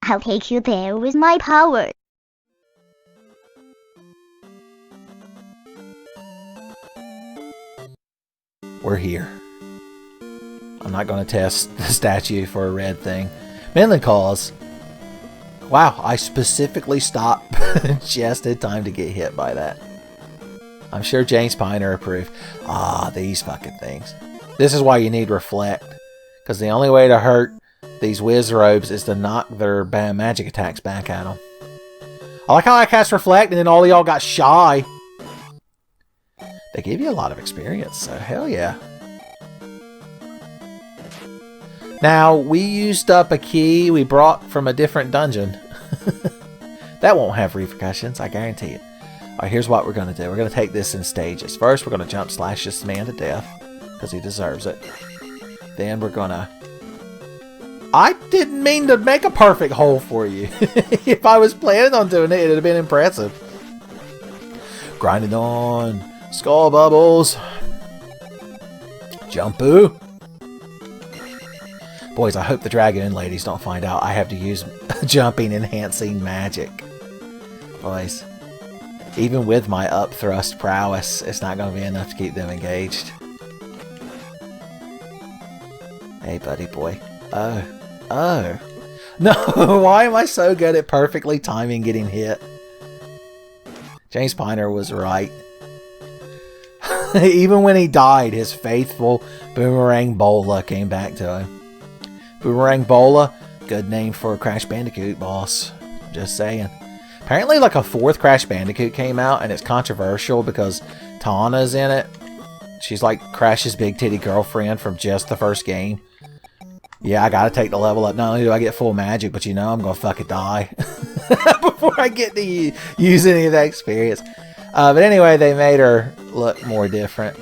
I'll take you there with my power. We're here. I'm not going to test the statue for a red thing. Mainly cause... Wow, I specifically stopped just in time to get hit by that. I'm sure James Piner approved. Ah, these fucking things. This is why you need Reflect. Because the only way to hurt these Wizzrobes is to knock their bad magic attacks back at them. I like how I cast Reflect and then all of y'all got shy. They give you a lot of experience, so hell yeah. Now, we used up a key we brought from a different dungeon. That won't have repercussions, I guarantee it. Alright, here's what we're going to do. We're going to take this in stages. First, we're going to jump slash this man to death, because he deserves it. Then we're going to... I didn't mean to make a perfect hole for you. If I was planning on doing it, it would have been impressive. Grinding on. Skull bubbles. Jumpu. Boys, I hope the Dragoon ladies don't find out I have to use jumping enhancing magic. Boys, even with my up thrust prowess, it's not going to be enough to keep them engaged. Hey, buddy boy. Oh. Oh. No, why am I so good at perfectly timing getting hit? James Piner was right. Even when he died, his faithful Boomerang Bola came back to him. Boomerang Bola, good name for a Crash Bandicoot boss. Just saying. Apparently like a 4th Crash Bandicoot came out, and it's controversial because Tawna's in it. She's like Crash's big titty girlfriend from just the first game. Yeah, I gotta take the level up. Not only do I get full magic, but you know I'm gonna fucking die before I get to use any of that experience. But anyway, they made her look more different.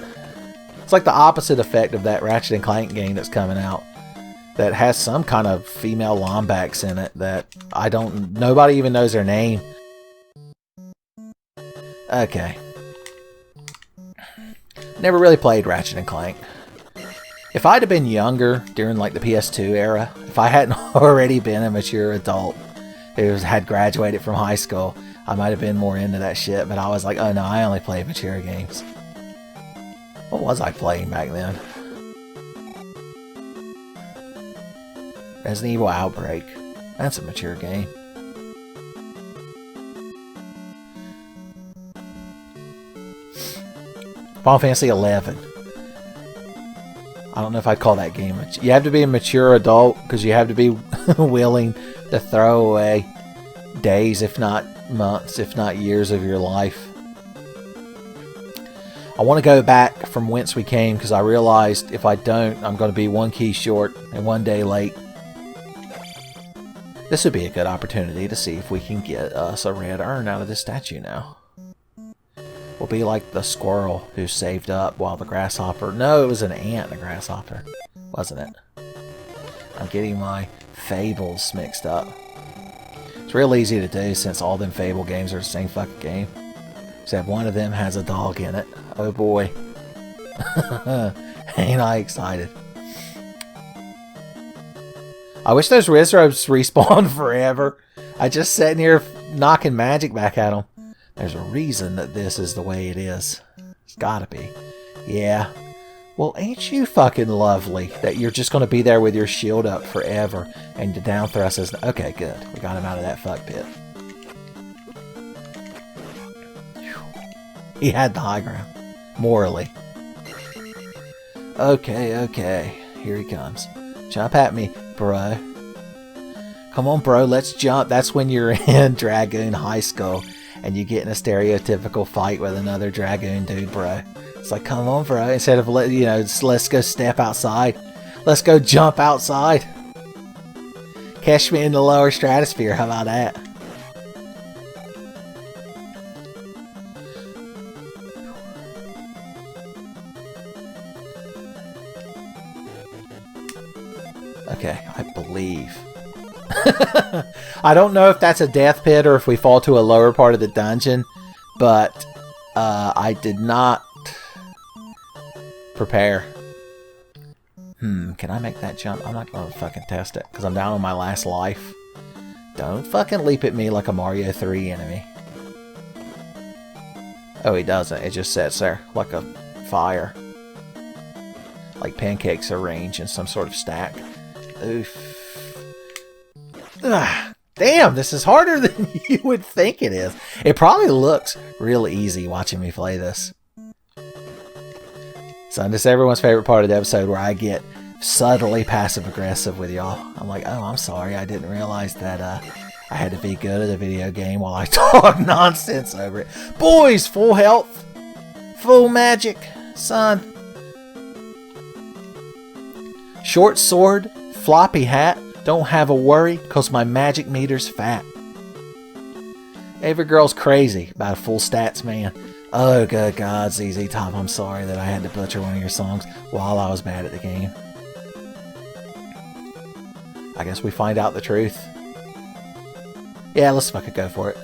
It's like the opposite effect of that Ratchet and Clank game that's coming out. That has some kind of female Lombax in it that nobody even knows their name. Okay. Never really played Ratchet and Clank. If I'd have been younger during like the PS2 era, if I hadn't already been a mature adult who had graduated from high school, I might have been more into that shit, but I was like, oh no, I only play mature games. What was I playing back then? Resident Evil Outbreak. That's a mature game. Final Fantasy 11. I don't know if I'd call that game. You have to be a mature adult because you have to be willing to throw away days, if not months, if not years of your life. I want to go back from whence we came because I realized if I don't, I'm going to be one key short and one day late. This would be a good opportunity to see if we can get us a red urn out of this statue now. We'll be like the squirrel who saved up while the grasshopper... No, it was an ant and a grasshopper, wasn't it? I'm getting my fables mixed up. It's real easy to do since all them Fable games are the same fucking game. Except one of them has a dog in it. Oh boy. Ain't I excited. I wish those Wizzrobes respawn forever. I just sitting here knocking magic back at them. There's a reason that this is the way it is. It's gotta be. Yeah. Well, ain't you fucking lovely that you're just gonna be there with your shield up forever and the down thrust is... Okay, good. We got him out of that fuck pit. He had the high ground. Morally. Okay. Here he comes. Jump at me, bro. Come on, bro. Let's jump. That's when you're in Dragoon High School and you get in a stereotypical fight with another Dragoon dude, bro. It's like, come on, bro. Instead of, let's go step outside. Let's go jump outside. Catch me in the lower stratosphere. How about that? Okay, I believe. I don't know if that's a death pit or if we fall to a lower part of the dungeon, but I did not prepare. Can I make that jump? I'm not going to fucking test it because I'm down on my last life. Don't fucking leap at me like a Mario 3 enemy. Oh, he doesn't. It just sits there like a fire. Like pancakes arranged in some sort of stack. Oof. Ugh. Damn, this is harder than you would think it is. It probably looks real easy watching me play this. So this is everyone's favorite part of the episode where I get subtly passive-aggressive with y'all. I'm like, oh, I'm sorry. I didn't realize that I had to be good at a video game while I talk nonsense over it. Boys, full health. Full magic. Son. Short sword. Floppy hat. Don't have a worry, cause my magic meter's fat. Every girl's crazy about a full stats man. Oh, good God, ZZ Top, I'm sorry that I had to butcher one of your songs while I was bad at the game. I guess we find out the truth. Yeah, let's fucking go for it.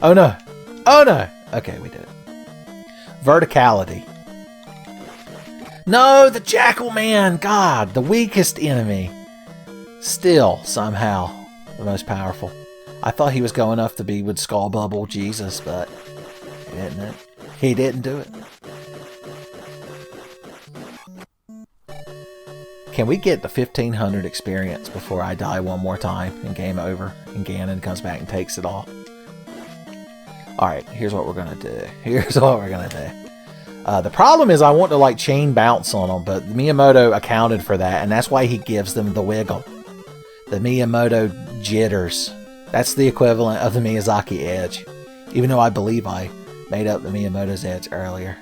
Oh no! Oh no! Okay, we did it. Verticality. No, the Jackal Man! God, the weakest enemy. Still, somehow, the most powerful. I thought he was going up to be with Skull Bubble Jesus, but he didn't do it. Can we get the 1500 experience before I die one more time and game over and Ganon comes back and takes it all? Alright, here's what we're gonna do. The problem is I want to like chain bounce on them, but Miyamoto accounted for that, and that's why he gives them the wiggle. The Miyamoto jitters. That's the equivalent of the Miyazaki edge. Even though I believe I made up the Miyamoto's edge earlier.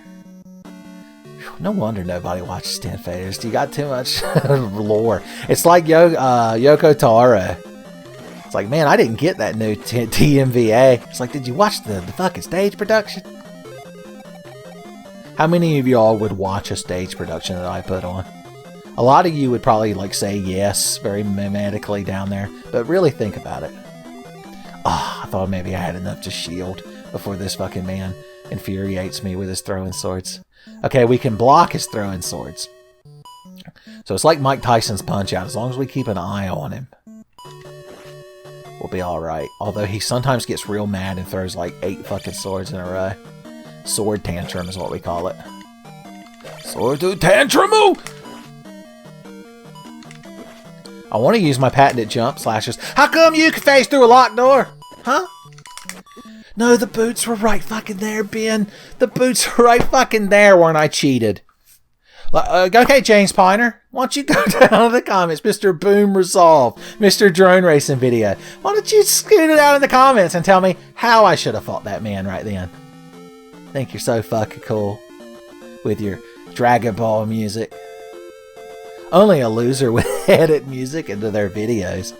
Whew, no wonder nobody watches Tenfey. You got too much lore. It's like Yoko Taro. It's like, man, I didn't get that new TMVA. It's like, did you watch the fucking stage production? How many of y'all would watch a stage production that I put on? A lot of you would probably like say yes, very mimetically down there, but really think about it. Oh, I thought maybe I had enough to shield before this fucking man infuriates me with his throwing swords. Okay, we can block his throwing swords. So it's like Mike Tyson's Punch-Out. As long as we keep an eye on him, we'll be alright. Although he sometimes gets real mad and throws like 8 fucking swords in a row. Sword tantrum is what we call it. Sword to tantrum! I want to use my patented jump slashes. How come you can phase through a locked door? Huh? No, the boots were right fucking there, Ben. The boots were right fucking there, weren't I cheated? Okay, James Piner. Why don't you go down in the comments, Mr. Boom Resolve, Mr. Drone Racing Video. Why don't you scoot it out in the comments and tell me how I should have fought that man right then? Think you're so fucking cool with your Dragon Ball music. Only a loser would edit music into their videos.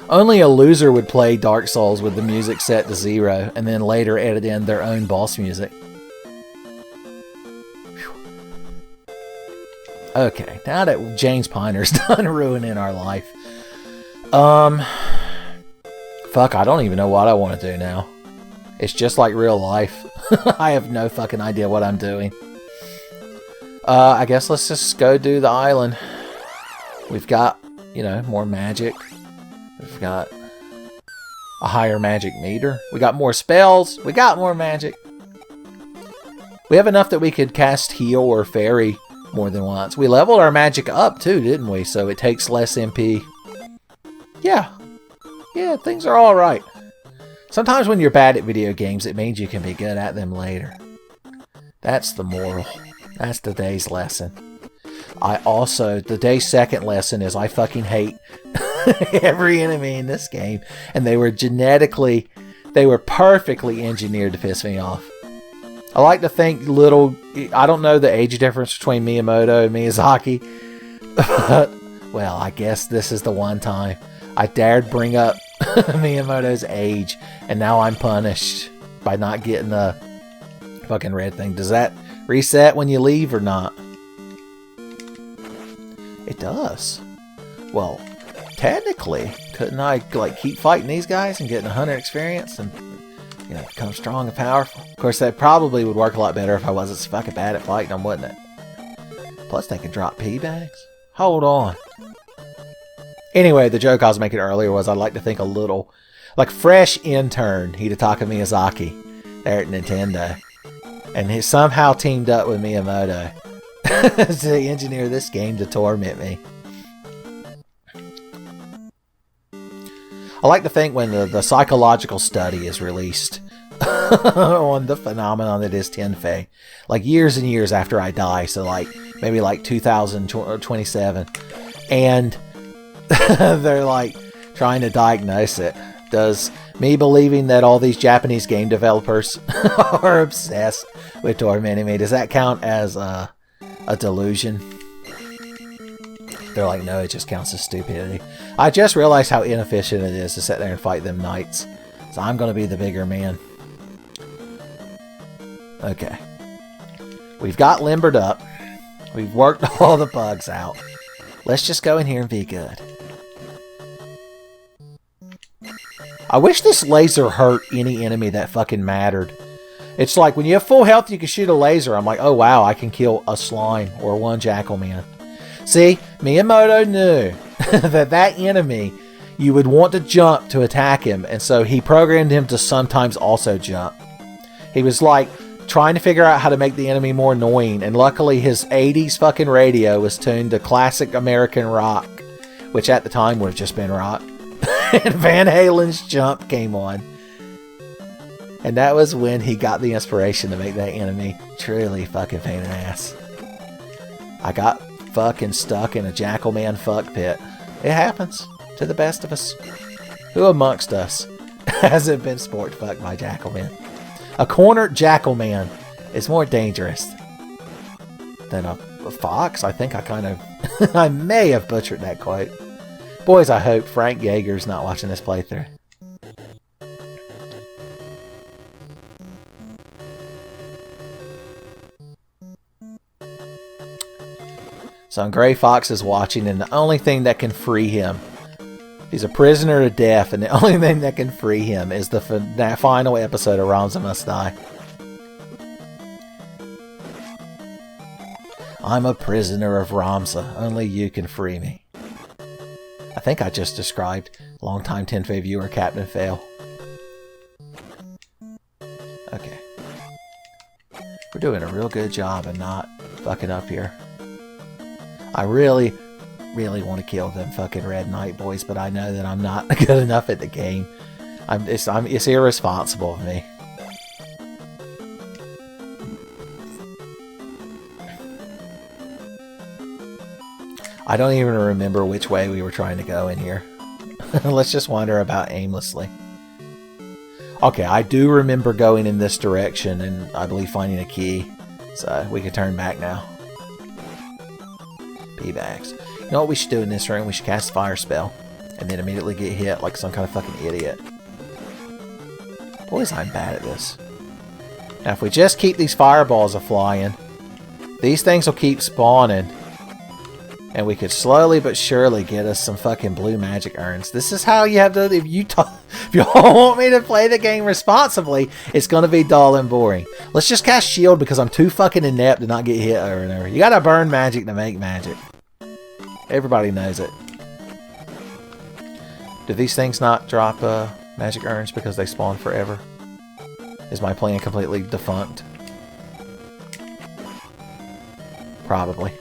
Only a loser would play Dark Souls with the music set to 0 and then later edit in their own boss music. Whew. Okay, now that James Piner's done ruining our life. Fuck, I don't even know what I want to do now. It's just like real life. I have no fucking idea what I'm doing. I guess let's just go do the island. We've got, you know, more magic. We've got a higher magic meter. We got more spells. We got more magic. We have enough that we could cast heal or fairy more than once. We leveled our magic up too, didn't we? So it takes less MP. Yeah. Yeah, things are alright. Sometimes when you're bad at video games, it means you can be good at them later. That's the moral. That's the day's lesson. The day's second lesson is I fucking hate every enemy in this game. And they were perfectly engineered to piss me off. I like to think I don't know the age difference between Miyamoto and Miyazaki. But, well, I guess this is the one time I dared bring up Miyamoto's age, and now I'm punished by not getting the fucking red thing. Does that reset when you leave or not? It does. Well, technically, couldn't I like keep fighting these guys and getting 100 experience and, you know, become strong and powerful? Of course, that probably would work a lot better if I wasn't so fucking bad at fighting them, wouldn't it? Plus, they can drop P bags. Hold on. Anyway, the joke I was making earlier was I'd like to think a little like fresh intern Hidetaka Miyazaki there at Nintendo. And he somehow teamed up with Miyamoto to engineer this game to torment me. I like to think when the psychological study is released on the phenomenon that is Tenfey, like years and years after I die, so like maybe like 2027, and they're like trying to diagnose it. Does me believing that all these Japanese game developers are obsessed with tormenting me, does that count as a delusion? They're like, no, it just counts as stupidity. I just realized how inefficient it is to sit there and fight them knights. So I'm going to be the bigger man. Okay. We've got limbered up. We've worked all the bugs out. Let's just go in here and be good. I wish this laser hurt any enemy that fucking mattered. It's like when you have full health, you can shoot a laser. I'm like, oh wow, I can kill a slime or one jackal man. See, Miyamoto knew that enemy, you would want to jump to attack him, and so he programmed him to sometimes also jump. He was like trying to figure out how to make the enemy more annoying, and luckily his 80s fucking radio was tuned to classic American rock, which at the time would have just been rock. And Van Halen's Jump came on. And that was when he got the inspiration to make that enemy truly fucking pain in the ass. I got fucking stuck in a Jackal Man fuck pit. It happens to the best of us. Who amongst us hasn't been sport fucked by Jackal Man? A cornered Jackal Man is more dangerous than a fox. I think I kind of... I may have butchered that quote. Boys, I hope Frank Yeager's not watching this playthrough. So Gray Fox is watching, and the only thing that can free him, he's a prisoner to death, and the only thing that can free him is the final episode of Ramza Must Die. I'm a prisoner of Ramza. Only you can free me. I think I just described longtime Tenfey viewer Captain Fail. Okay. We're doing a real good job of not fucking up here. I really want to kill them fucking Red Knight boys, but I know that I'm not good enough at the game. It's irresponsible of me. I don't even remember which way we were trying to go in here. Let's just wander about aimlessly. Okay, I do remember going in this direction and I believe finding a key. So we can turn back now. P-bags. You know what we should do in this room? We should cast a fire spell. And then immediately get hit like some kind of fucking idiot. Boys, I'm bad at this. Now if we just keep these fireballs a-flying, these things will keep spawning. And we could slowly but surely get us some fucking blue magic urns. This is how you have to... If you want me to play the game responsibly, it's going to be dull and boring. Let's just cast shield because I'm too fucking inept to not get hit over and over. You got to burn magic to make magic. Everybody knows it. Do these things not drop magic urns because they spawn forever? Is my plan completely defunct? Probably.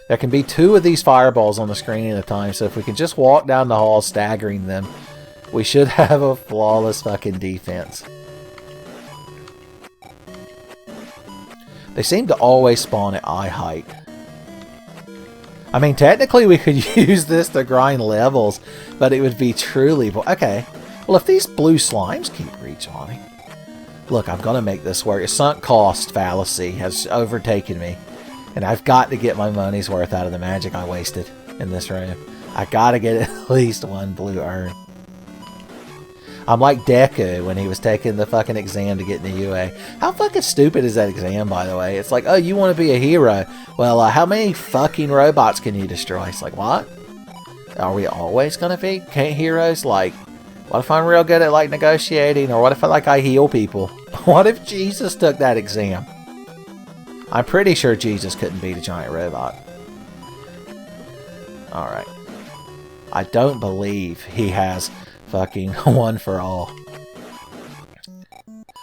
There can be 2 of these fireballs on the screen at a time, so if we can just walk down the hall staggering them, we should have a flawless fucking defense. They seem to always spawn at eye height. I mean, technically we could use this to grind levels, but it would be truly... Okay, well if these blue slimes keep respawning... Look, I'm going to make this work. A sunk cost fallacy has overtaken me. And I've got to get my money's worth out of the magic I wasted in this room. I gotta get at least 1 blue urn. I'm like Deku when he was taking the fucking exam to get in the UA. How fucking stupid is that exam, by the way? It's like, oh, you want to be a hero. Well, how many fucking robots can you destroy? It's like, what? Are we always gonna be? Can't heroes, like, what if I'm real good at, like, negotiating? Or what if I heal people? What if Jesus took that exam? I'm pretty sure Jesus couldn't beat a giant robot. Alright. I don't believe he has fucking one for all.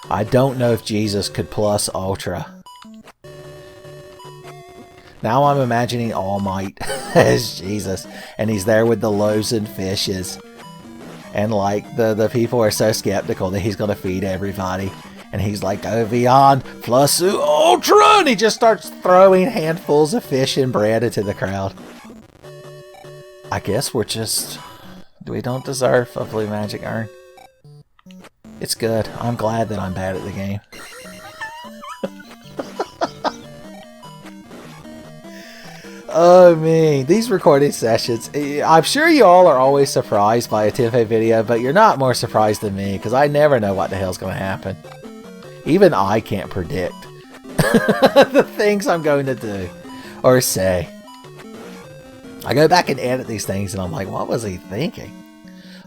I don't know if Jesus could plus Ultra. Now I'm imagining All Might as Jesus, and he's there with the loaves and fishes. And like the people are so skeptical that he's gonna feed everybody. And he's like, go beyond plus Ultra! And he just starts throwing handfuls of fish and bread into the crowd. I guess we don't deserve a blue magic urn. It's good. I'm glad that I'm bad at the game. Oh man, these recording sessions. I'm sure you all are always surprised by a Tenfey video, but you're not more surprised than me, because I never know what the hell's going to happen. Even I can't predict the things I'm going to do or say. I go back and edit these things and I'm like, what was he thinking?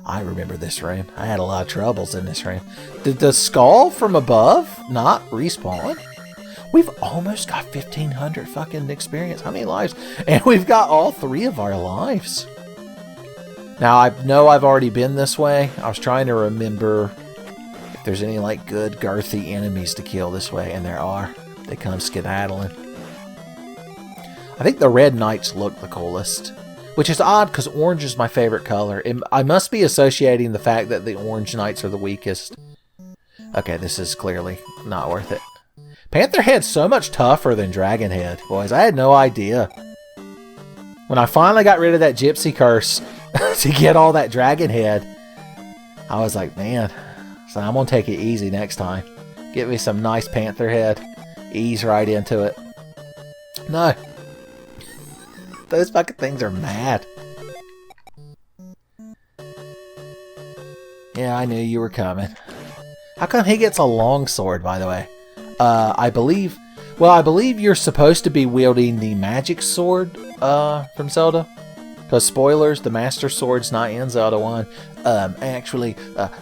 I remember this room. I had a lot of troubles in this room. Did the skull from above not respawn? We've almost got 1,500 fucking experience. How many lives? And we've got all 3 of our lives. Now, I know I've already been this way. I was trying to remember if there's any, like, good, girthy enemies to kill this way. And there are. They come skedaddling. I think the red knights look the coolest. Which is odd, because orange is my favorite color. I must be associating the fact that the orange knights are the weakest. Okay, this is clearly not worth it. Panther Head's so much tougher than Dragon Head, boys. I had no idea. When I finally got rid of that Gypsy Curse to get all that Dragon Head, I was like, man, so I'm going to take it easy next time. Get me some nice Panther Head. Ease right into it. No. Those fucking things are mad. Yeah, I knew you were coming. How come he gets a long sword, by the way? I believe you're supposed to be wielding the magic sword from Zelda. Because spoilers, the Master Sword's not in Zelda 1. Actually,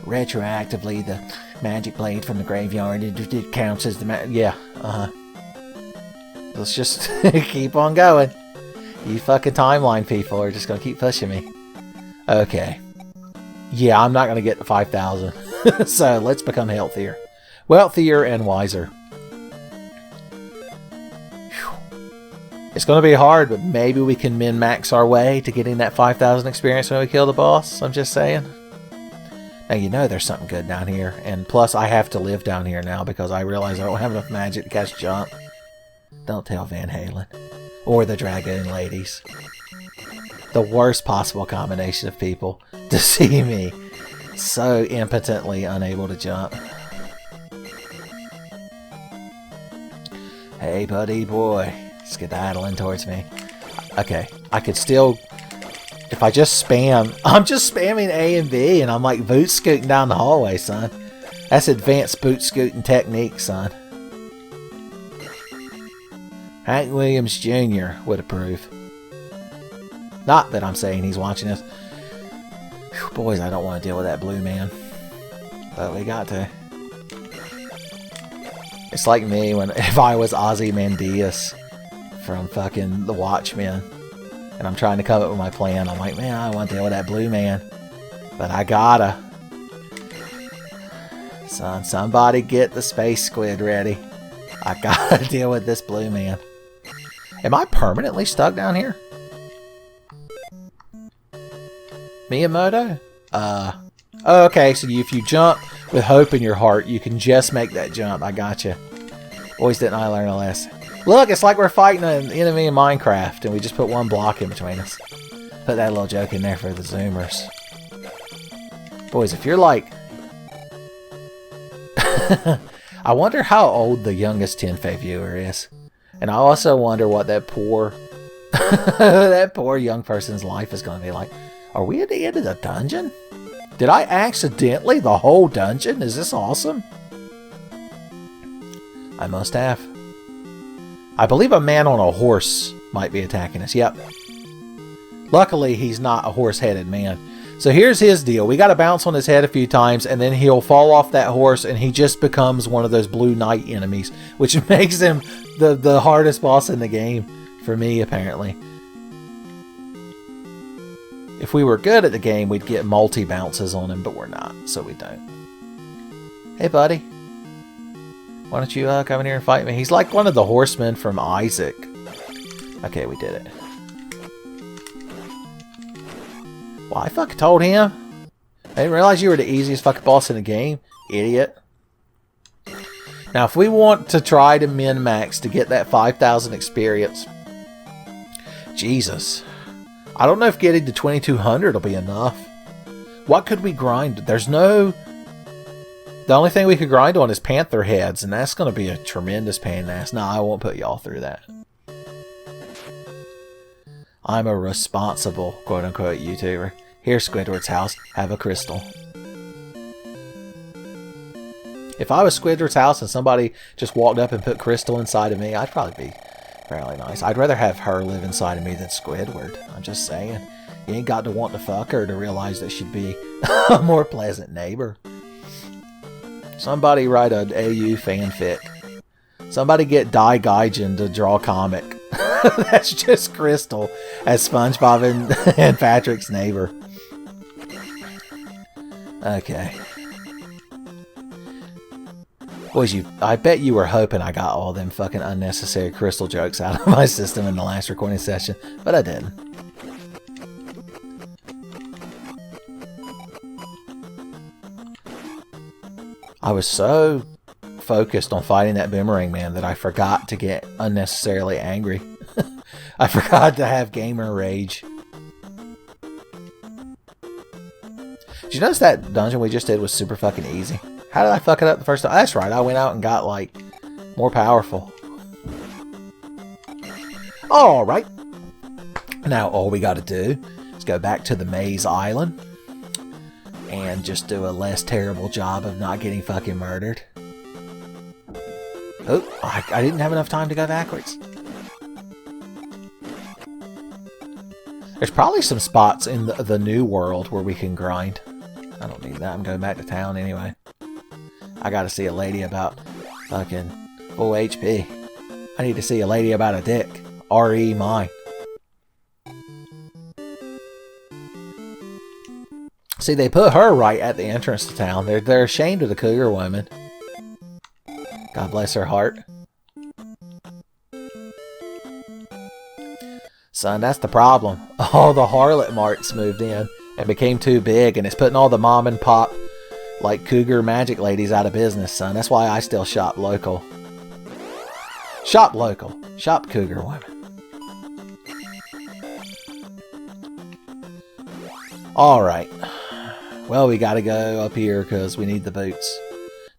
retroactively, the magic blade from the graveyard, it counts as the yeah, Let's just keep on going. You fucking timeline people are just going to keep pushing me. Okay. Yeah, I'm not going to get to 5,000. So, let's become healthier. Wealthier and wiser. It's going to be hard, but maybe we can min-max our way to getting that 5,000 experience when we kill the boss. I'm just saying. Now, you know there's something good down here. And plus, I have to live down here now because I realize I don't have enough magic to cast Jump. Don't tell Van Halen. Or the Dragoon ladies. The worst possible combination of people to see me so impotently unable to jump. Hey, buddy boy. Skedaddling towards me. Okay, I could still... If I just spam... I'm just spamming A and B, and I'm like boot scooting down the hallway, son. That's advanced boot scooting technique, son. Hank Williams Jr. would approve. Not that I'm saying he's watching this. Whew, boys, I don't want to deal with that blue man. But we got to. It's like me if I was Ozymandias from fucking The Watchmen. And I'm trying to come up with my plan. I'm like, man, I want to deal with that blue man. But I gotta. Son, somebody get the space squid ready. I gotta deal with this blue man. Am I permanently stuck down here? Miyamoto? Oh, okay, so if you jump with hope in your heart, you can just make that jump. I gotcha. Boys, didn't I learn a lesson? Look, it's like we're fighting an enemy in Minecraft, and we just put one block in between us. Put that little joke in there for the Zoomers. Boys, if you're like... I wonder how old the youngest Tenfey viewer is. And I also wonder what that poor... that poor young person's life is going to be like. Are we at the end of the dungeon? Did I accidentally the whole dungeon? Is this awesome? I must have. I believe a man on a horse might be attacking us. Yep. Luckily, he's not a horse-headed man. So here's his deal. We got to bounce on his head a few times, and then he'll fall off that horse, and he just becomes one of those blue knight enemies, which makes him the hardest boss in the game for me, apparently. If we were good at the game, we'd get multi-bounces on him, but we're not, so we don't. Hey, buddy. Why don't you come in here and fight me? He's like one of the horsemen from Isaac. Okay, we did it. Well, I fucking told him. I didn't realize you were the easiest fucking boss in the game. Idiot. Now, if we want to try to min-max to get that 5,000 experience... Jesus. I don't know if getting to 2,200 will be enough. What could we grind? There's no... The only thing we could grind on is panther heads, and that's going to be a tremendous pain in the ass. No, I won't put y'all through that. I'm a responsible, quote-unquote, YouTuber. Here's Squidward's house. Have a crystal. If I was Squidward's house and somebody just walked up and put crystal inside of me, I'd probably be fairly nice. I'd rather have her live inside of me than Squidward. I'm just saying. You ain't got to want to fuck her to realize that she'd be a more pleasant neighbor. Somebody write an AU fanfic. Somebody get Dai Gaijin to draw a comic. That's just Crystal as SpongeBob and Patrick's neighbor. Okay. Boys, I bet you were hoping I got all them fucking unnecessary Crystal jokes out of my system in the last recording session, but I didn't. I was so focused on fighting that boomerang man that I forgot to get unnecessarily angry. I forgot to have gamer rage. Did you notice that dungeon we just did was super fucking easy? How did I fuck it up the first time? That's right, I went out and got, like, more powerful. Alright. Now all we gotta do is go back to the Maze Island and just do a less terrible job of not getting fucking murdered. Oh, I didn't have enough time to go backwards. There's probably some spots in the new world where we can grind. I don't need that. I'm going back to town anyway. I gotta see a lady about fucking full HP. I need to see a lady about a dick. R.E. mine. See, they put her right at the entrance to town. They're ashamed of the cougar woman. God bless her heart. Son, that's the problem. All the harlot marks moved in and became too big, and it's putting all the mom and pop, like, cougar magic ladies out of business, son. That's why I still shop local. Shop local. Shop cougar women. Alright. Well, we gotta go up here because we need the boots.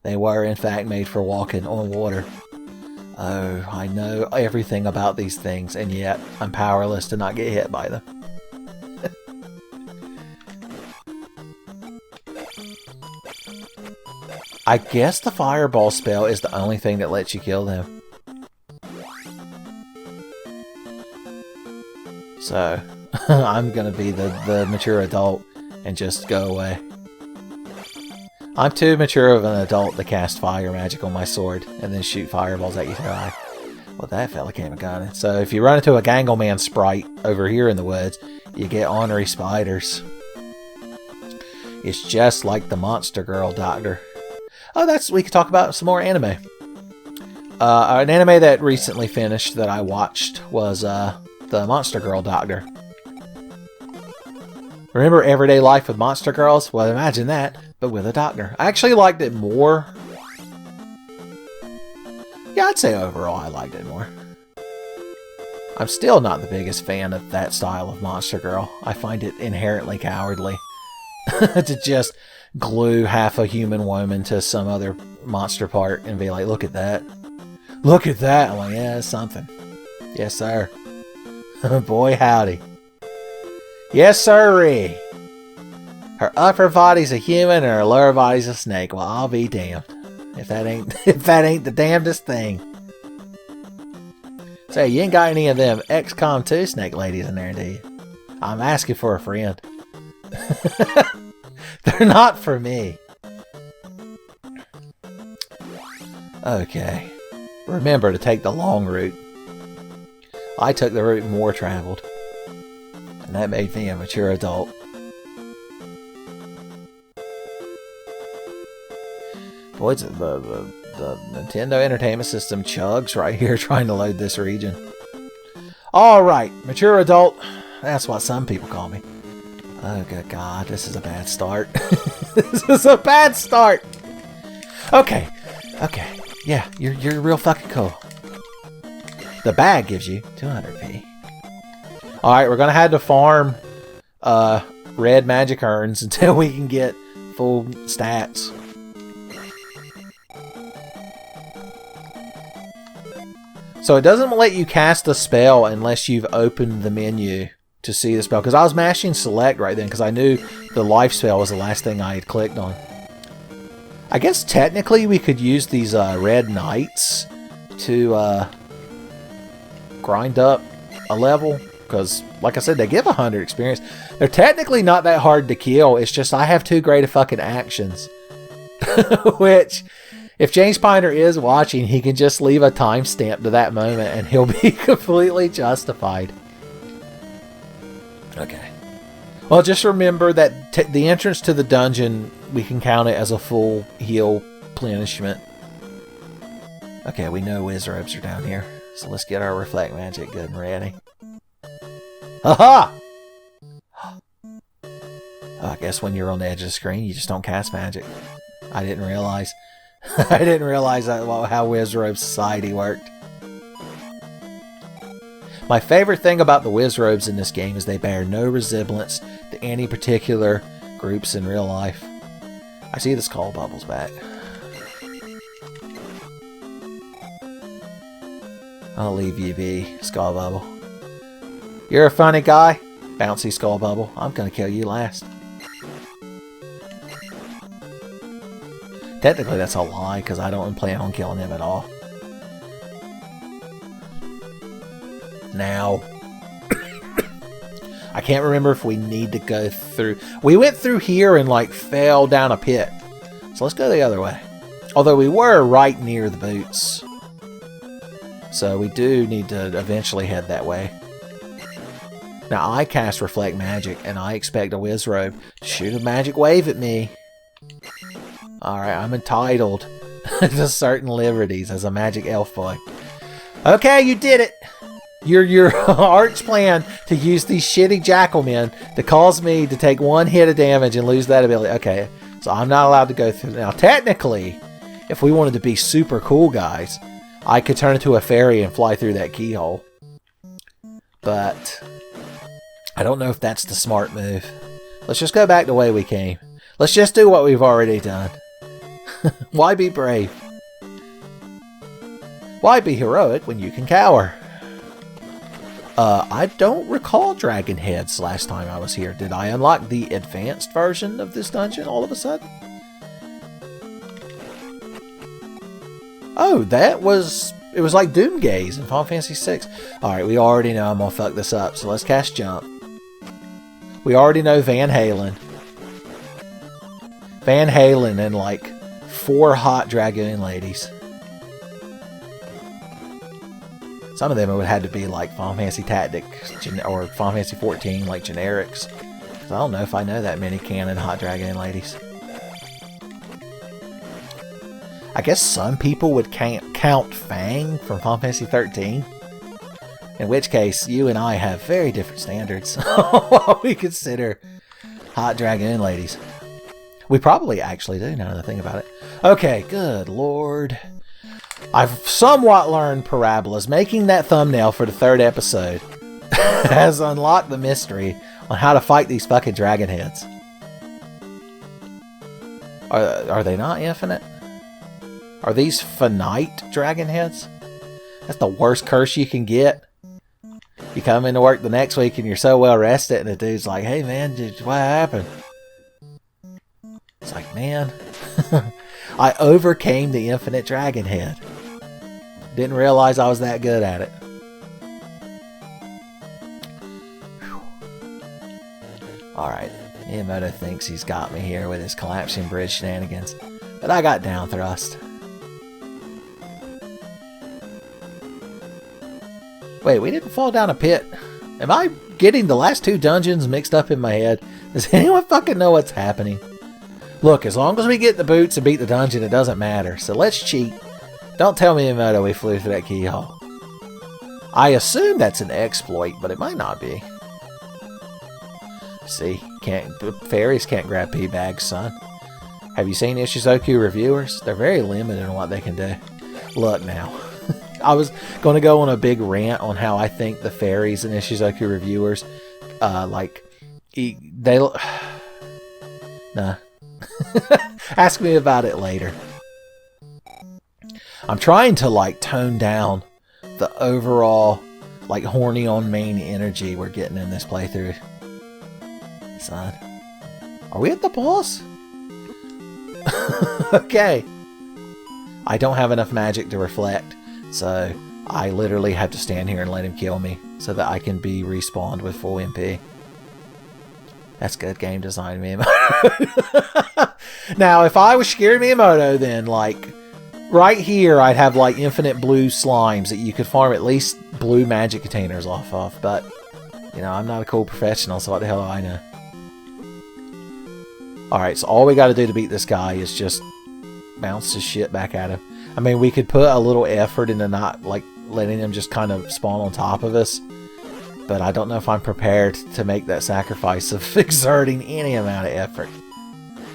They were, in fact, made for walking on water. Oh, I know everything about these things, and yet I'm powerless to not get hit by them. I guess the fireball spell is the only thing that lets you kill them. So, I'm gonna be the mature adult and just go away. I'm too mature of an adult to cast fire magic on my sword and then shoot fireballs at you through eye. Well, that fella came and got it. So if you run into a Gangleman sprite over here in the woods, you get Ornery Spiders. It's just like the Monster Girl Doctor. Oh, we could talk about some more anime. An anime that recently finished that I watched was the Monster Girl Doctor. Remember Everyday Life with Monster Girls? Well, imagine that, but with a doctor. I actually liked it more. Yeah, I'd say overall I liked it more. I'm still not the biggest fan of that style of Monster Girl. I find it inherently cowardly to just glue half a human woman to some other monster part and be like, look at that. Look at that. I'm like, yeah, it's something. Yes, sir. Boy, howdy. Yes, sirree. Her upper body's a human and her lower body's a snake. Well, I'll be damned if that ain't the damnedest thing. Say, you ain't got any of them XCOM 2 snake ladies in there, do you? I'm asking for a friend. They're not for me. Okay. Remember to take the long route. I took the route more traveled. And that made me a mature adult. Boy, the Nintendo Entertainment System chugs right here trying to load this region. Alright, mature adult. That's what some people call me. Oh, good God, this is a bad start. This is a bad start! Okay, okay. Yeah, you're real fucking cool. The bag gives you 200p. Alright, we're gonna have to farm red magic urns until we can get full stats. So it doesn't let you cast a spell unless you've opened the menu to see the spell. Because I was mashing select right then because I knew the life spell was the last thing I had clicked on. I guess technically we could use these red knights to grind up a level. Because, like I said, they give 100 experience. They're technically not that hard to kill. It's just I have too great of fucking actions. Which, if James Piner is watching, he can just leave a timestamp to that moment and he'll be completely justified. Okay. Well, just remember that the entrance to the dungeon, we can count it as a full heal plenishment. Okay, we know whiz robes are down here. So let's get our reflect magic good and ready. Haha! Oh, I guess when you're on the edge of the screen, you just don't cast magic. I didn't realize. I didn't realize how Wizrobe Society worked. My favorite thing about the Wizrobes in this game is they bear no resemblance to any particular groups in real life. I see the skull bubbles back. I'll leave you be, skull bubble. You're a funny guy, bouncy skull bubble. I'm gonna kill you last. Technically that's a lie, because I don't plan on killing him at all. Now, I can't remember if we need to go through. We went through here and like fell down a pit. So let's go the other way. Although we were right near the boots. So we do need to eventually head that way. Now I cast Reflect Magic and I expect a Wizrobe to shoot a magic wave at me. Alright, I'm entitled to certain liberties as a magic elf boy. Okay, you did it! Your arch plan to use these shitty jackalmen to cause me to take one hit of damage and lose that ability. Okay, so I'm not allowed to go through. Now, technically, if we wanted to be super cool guys, I could turn into a fairy and fly through that keyhole. But I don't know if that's the smart move. Let's just go back the way we came. Let's just do what we've already done. Why be brave? Why be heroic when you can cower? I don't recall dragon heads last time I was here. Did I unlock the advanced version of this dungeon all of a sudden? Oh, it was like Doomgaze in Final Fantasy VI. Alright, we already know I'm gonna fuck this up, so let's cast Jump. We already know Van Halen. Van Halen and like 4 hot dragoon ladies. Some of them would have to be like Final Fantasy Tactics or Final Fantasy 14, like generics. So I don't know if I know that many canon hot dragoon ladies. I guess some people would count Fang from Final Fantasy 13. In which case, you and I have very different standards on what we consider hot dragoon ladies. We probably actually do, now that I think about it. Okay, good lord. I've somewhat learned parabolas. Making that thumbnail for the 3rd episode has unlocked the mystery on how to fight these fucking dragon heads. Are they not infinite? Are these finite dragon heads? That's the worst curse you can get. You come into work the next week and you're so well rested and the dude's like, hey man, what happened? It's like, man, I overcame the infinite dragon head. Didn't realize I was that good at it. Alright, Miyamoto thinks he's got me here with his collapsing bridge shenanigans, but I got down thrust. Wait, we didn't fall down a pit. Am I getting the last two dungeons mixed up in my head. Does anyone fucking know what's happening? Look, as long as we get the boots and beat the dungeon, it doesn't matter. So let's cheat. Don't tell me, Emoto, we flew through that keyhole. I assume that's an exploit, but it might not be. See, fairies can't grab pee bags, son. Have you seen Ishizoku reviewers? They're very limited in what they can do. Look now. I was going to go on a big rant on how I think the fairies and Ishizoku reviewers, nah. Ask me about it later. I'm trying to, tone down the overall, horny on main energy we're getting in this playthrough. Son. Are we at the boss? Okay. I don't have enough magic to reflect, so I literally have to stand here and let him kill me so that I can be respawned with full MP. That's good game design, Miyamoto. Now, if I was Shigeru Miyamoto, then, right here, I'd have, infinite blue slimes that you could farm at least blue magic containers off of, but, I'm not a cool professional, so what the hell do I know? Alright, so all we gotta do to beat this guy is just bounce his shit back at him. I mean, we could put a little effort into not, letting him just kind of spawn on top of us, but I don't know if I'm prepared to make that sacrifice of exerting any amount of effort.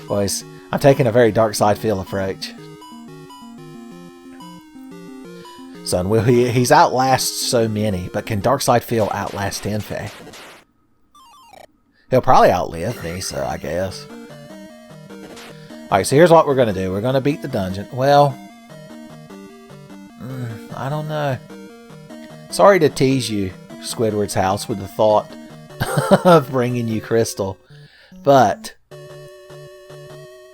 Boys, I'm taking a very dark side feel approach. Son, he's outlast so many, but can dark side feel outlast Tenfey? He'll probably outlive me, so I guess. Alright, so here's what we're going to do. We're going to beat the dungeon. Well, I don't know. Sorry to tease you, Squidward's house, with the thought of bringing you Crystal. But,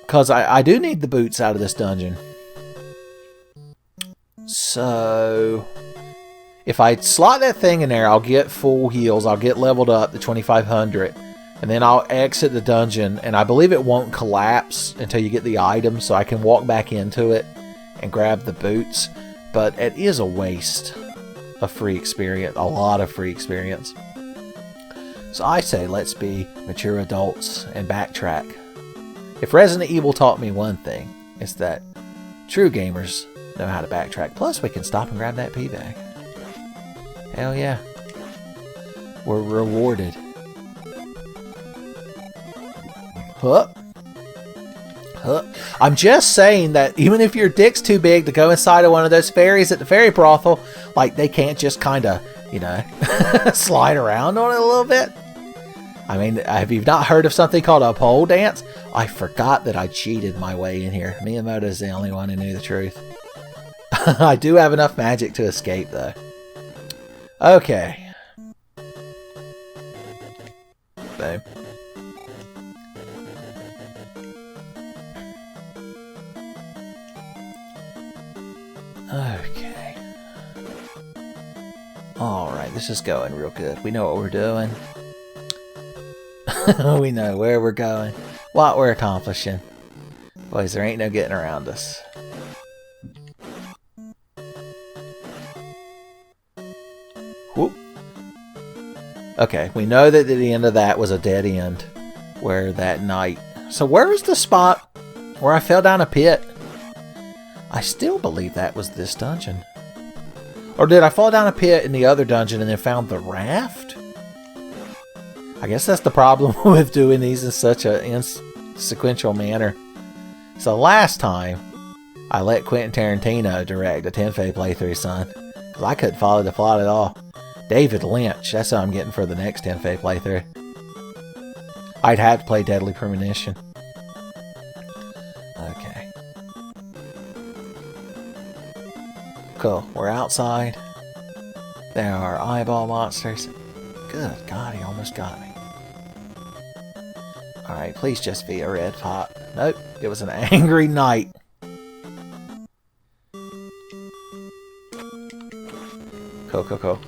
because I do need the boots out of this dungeon. So, if I slot that thing in there, I'll get full heals. I'll get leveled up to 2500. And then I'll exit the dungeon, and I believe it won't collapse until you get the item, so I can walk back into it and grab the boots. But it is a waste of free experience, a lot of free experience. So I say let's be mature adults and backtrack. If Resident Evil taught me one thing, it's that true gamers know how to backtrack. Plus, we can stop and grab that pee bag. Hell yeah. We're rewarded. Huh? I'm just saying that even if your dick's too big to go inside of one of those fairies at the fairy brothel, they can't just kind of, slide around on it a little bit. I mean, have you not heard of something called a pole dance? I forgot that I cheated my way in here. Miyamoto's the only one who knew the truth. I do have enough magic to escape, though. Okay. Boom. Okay. Alright, this is going real good. We know what we're doing. We know where we're going. What we're accomplishing. Boys, there ain't no getting around us. Whoop. Okay, we know that the end of that was a dead end. Where that night... So where was the spot where I fell down a pit? I still believe that was this dungeon. Or did I fall down a pit in the other dungeon and then found the raft? I guess that's the problem with doing these in such a sequential manner. So last time, I let Quentin Tarantino direct a Tenfey playthrough, son. Because I couldn't follow the plot at all. David Lynch, that's what I'm getting for the next Tenfey playthrough. I'd have to play Deadly Premonition. Okay. Cool, we're outside. There are eyeball monsters. Good God, he almost got me. Alright, please just be a red pot. Nope, it was an angry knight. Cool.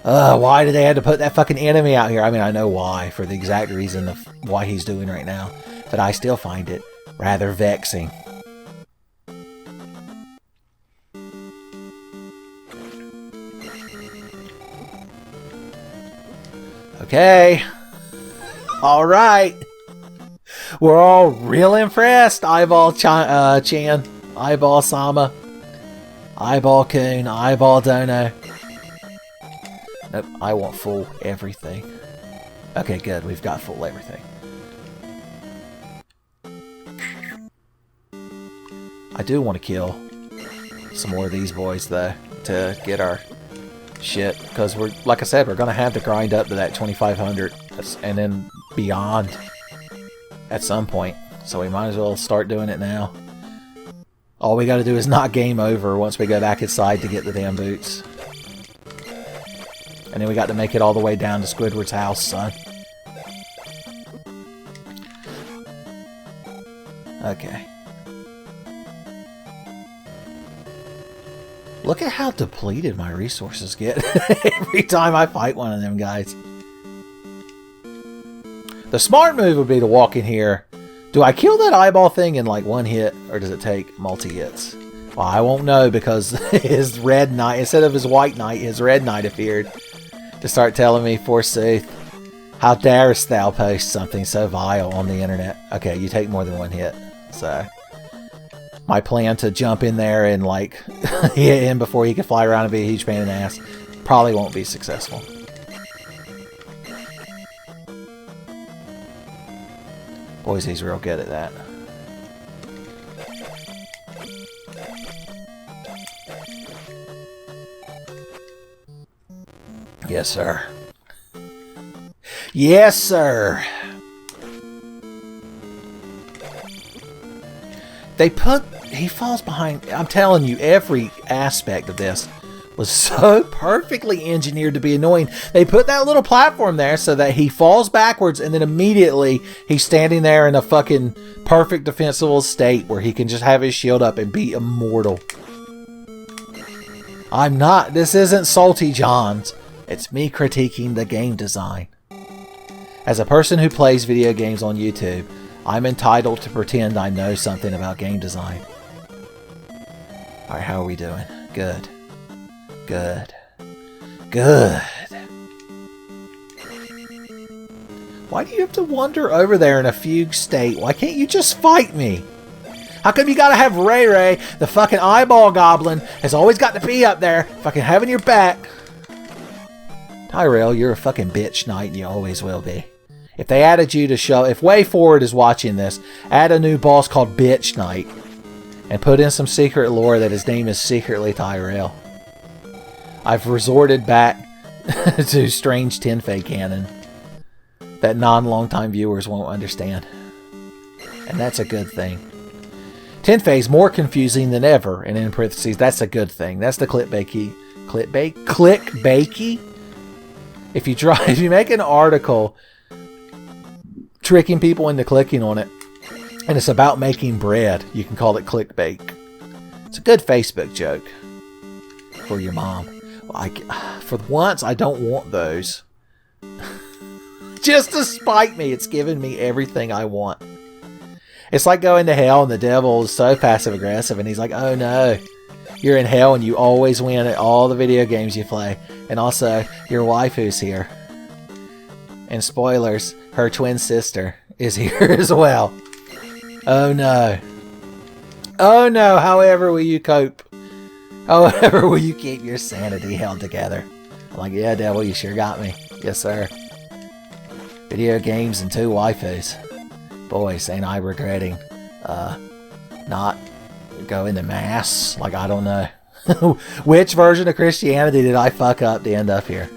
Why did they have to put that fucking enemy out here? I mean, I know why, for the exact reason of why he's doing right now. But I still find it rather vexing. Okay. Alright. We're all real impressed. Eyeball Chan. Eyeball Sama. Eyeball Coon. Eyeball Dono. Nope, I want full everything. Okay, good. We've got full everything. I do want to kill some more of these boys, though, to get our shit. Because, we're, like I said, we're going to have to grind up to that 2,500 and then beyond at some point. So we might as well start doing it now. All we got to do is not game over once we go back inside to get the damn boots. And then we got to make it all the way down to Squidward's house, son. Okay. Look at how depleted my resources get every time I fight one of them guys. The smart move would be to walk in here. Do I kill that eyeball thing in like one hit, or does it take multi-hits? Well, I won't know because his red knight, instead of his white knight, his red knight appeared to start telling me, forsooth, how darest thou post something so vile on the internet? Okay, you take more than one hit, so... My plan to jump in there and, like, hit him before he could fly around and be a huge pain in the ass probably won't be successful. Boys, he's real good at that. Yes, sir. Yes, sir! They put... He falls behind... I'm telling you, every aspect of this was so perfectly engineered to be annoying. They put that little platform there so that he falls backwards and then immediately he's standing there in a fucking perfect defensible state where he can just have his shield up and be immortal. I'm not... This isn't Salty John's. It's me critiquing the game design. As a person who plays video games on YouTube, I'm entitled to pretend I know something about game design. Alright, how are we doing? Good. Good. Good. Why do you have to wander over there in a fugue state? Why can't you just fight me? How come you gotta have Ray Ray, the fucking eyeball goblin, has always got to be up there, fucking having your back? Tyrell, you're a fucking bitch knight and you always will be. If they added you to show... If Way Forward is watching this, add a new boss called Bitch Knight. And put in some secret lore that his name is secretly Tyrell. I've resorted back to strange Tenfey canon that non-longtime viewers won't understand. And that's a good thing. Tenfey's more confusing than ever, and in parentheses, that's a good thing. That's the clickbaity. Clickbaity? If you make an article tricking people into clicking on it, and it's about making bread, you can call it clickbait. It's a good Facebook joke for your mom. Well, for once, I don't want those. Just to spite me, it's giving me everything I want. It's like going to hell and the devil is so passive aggressive and he's like, oh no, you're in hell and you always win at all the video games you play. And also, your waifu's here. And spoilers, her twin sister is here as well. Oh no. Oh no, however will you cope? However will you keep your sanity held together? I'm like, yeah, devil, you sure got me. Yes, sir. Video games and 2 waifus. Boys, ain't I regretting not going to mass? Like, I don't know. Which version of Christianity did I fuck up to end up here?